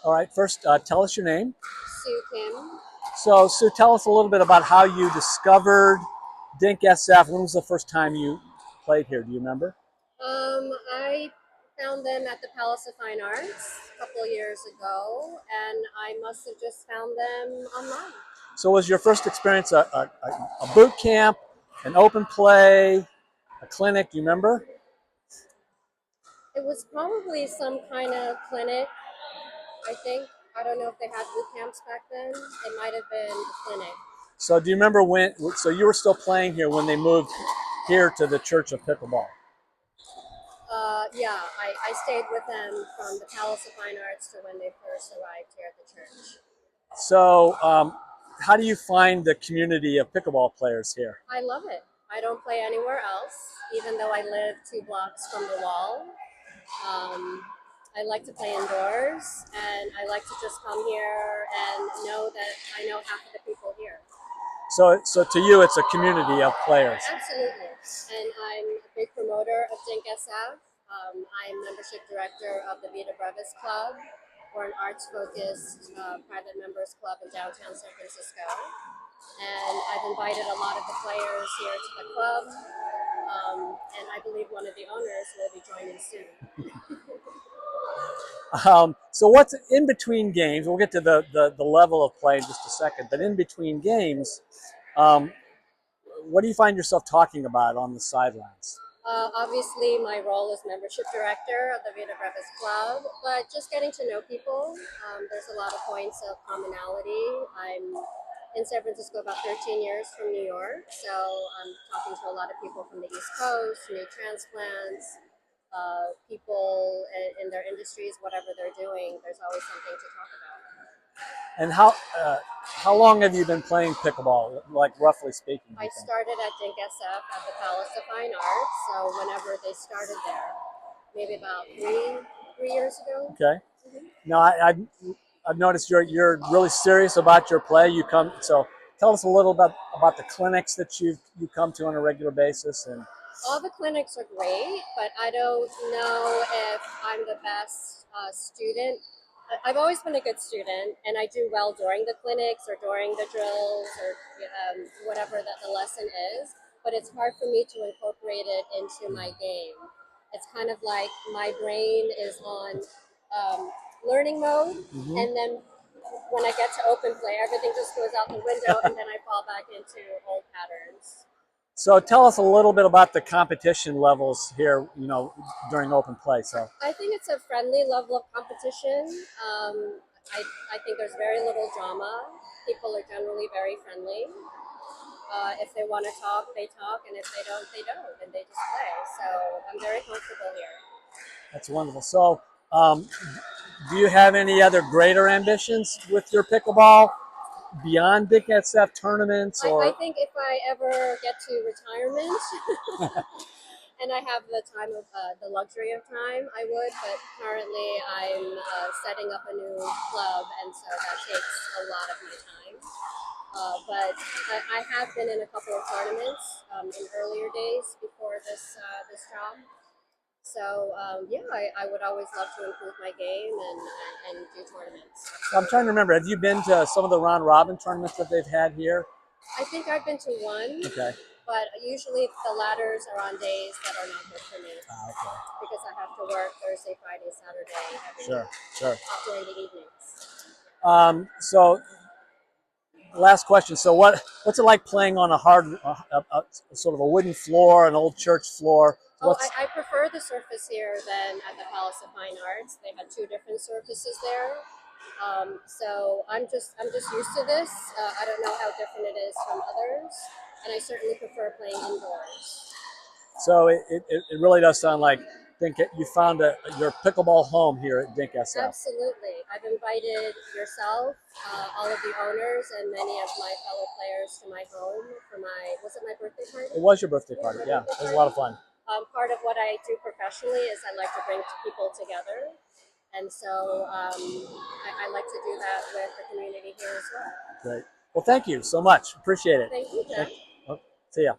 All right, first, tell us your name. Sue Kim. So, Sue, tell us a little bit about how you discovered Dink SF. When was the first time you played here? Do you remember? I found them at the Palace of Fine Arts a couple years ago, and I must have just found them online. So, was your first experience a boot camp, an open play, a clinic? Do you remember? It was probably some kind of clinic, I think. I don't know if they had boot camps back then. It might have been a clinic. So, do you remember when? So, you were still playing here when they moved here to the Church of Pickleball. Yeah, I stayed with them from the Palace of Fine Arts to when they first arrived here at the church. So, how do you find the community of pickleball players here? I love it. I don't play anywhere else, even though I live 2 blocks from the wall. I like to play indoors, and I like to just come here and know that I know half of the people here. So to you, it's a community of players. Absolutely. And I'm a big promoter of Dink SF. I'm membership director of the Vita Brevis Club. We're an arts-focused private members club in downtown San Francisco. And I've invited a lot of the players here to the club. And I believe one of the owners will be joining soon. So what's in between games? We'll get to the level of play in just a second. But in between games, what do you find yourself talking about on the sidelines? Obviously, my role is membership director of the Vita Brevis Club, but just getting to know people. There's a lot of points of commonality. I'm in San Francisco about 13 years from New York, so I'm talking to a lot of people from the East Coast, new transplants, people in their industries, whatever they're doing. There's always something to talk about. And how long have you been playing pickleball, like roughly speaking? I started at Dink SF at the Palace of Fine Arts, so whenever they started there, maybe about three years ago. Okay. Now I've noticed you're really serious about your play. So tell us a little bit about the clinics that you come to on a regular basis. And all the clinics are great, but I don't know if I'm the best student. I've always been a good student, and I do well during the clinics or during the drills or whatever that the lesson is, but it's hard for me to incorporate it into my game. It's kind of like my brain is on learning mode, and then when I get to open play, everything just goes out the window, and then I fall back into old patterns. so tell us a little bit about the competition levels here, during open play. So I think it's a friendly level of competition. I think there's very little drama. People are generally very friendly. If they want to talk, they talk, and if they don't, they don't, and they just play. So I'm very comfortable here. that's wonderful. So do you have any other greater ambitions with your pickleball beyond Dink SF tournaments? I think if I ever get to retirement and I have the time of the luxury of time, I would. But currently, I'm setting up a new club, and so that takes a lot of my time. But I have been in a couple of tournaments in earlier days before this job. So yeah, I would always love to improve my game and do tournaments. I'm trying to remember. Have you been to some of the round robin tournaments that they've had here? I think I've been to one. Okay. But usually the ladders are on days that are not good for me. Okay. Because I have to work Thursday, Friday, Saturday, Sure. during the evenings. So last question. So what's it like playing on a sort of a wooden floor, an old church floor? I prefer the surface here than at the Palace of Fine Arts. They had 2 different surfaces there. So I'm just used to this. I don't know how different it is from others, and I certainly prefer playing indoors. So it really does sound like you found your pickleball home here at Dink SF. Absolutely. I've invited yourself, all of the owners, and many of my fellow players to my home for was it my birthday party? It was your birthday party, yeah. It was a lot of fun. Part of what I do professionally is I like to bring people together. And so I like to do that with the community here as well. Great. Well, thank you so much. Appreciate it. Thank you, Jeff. See ya.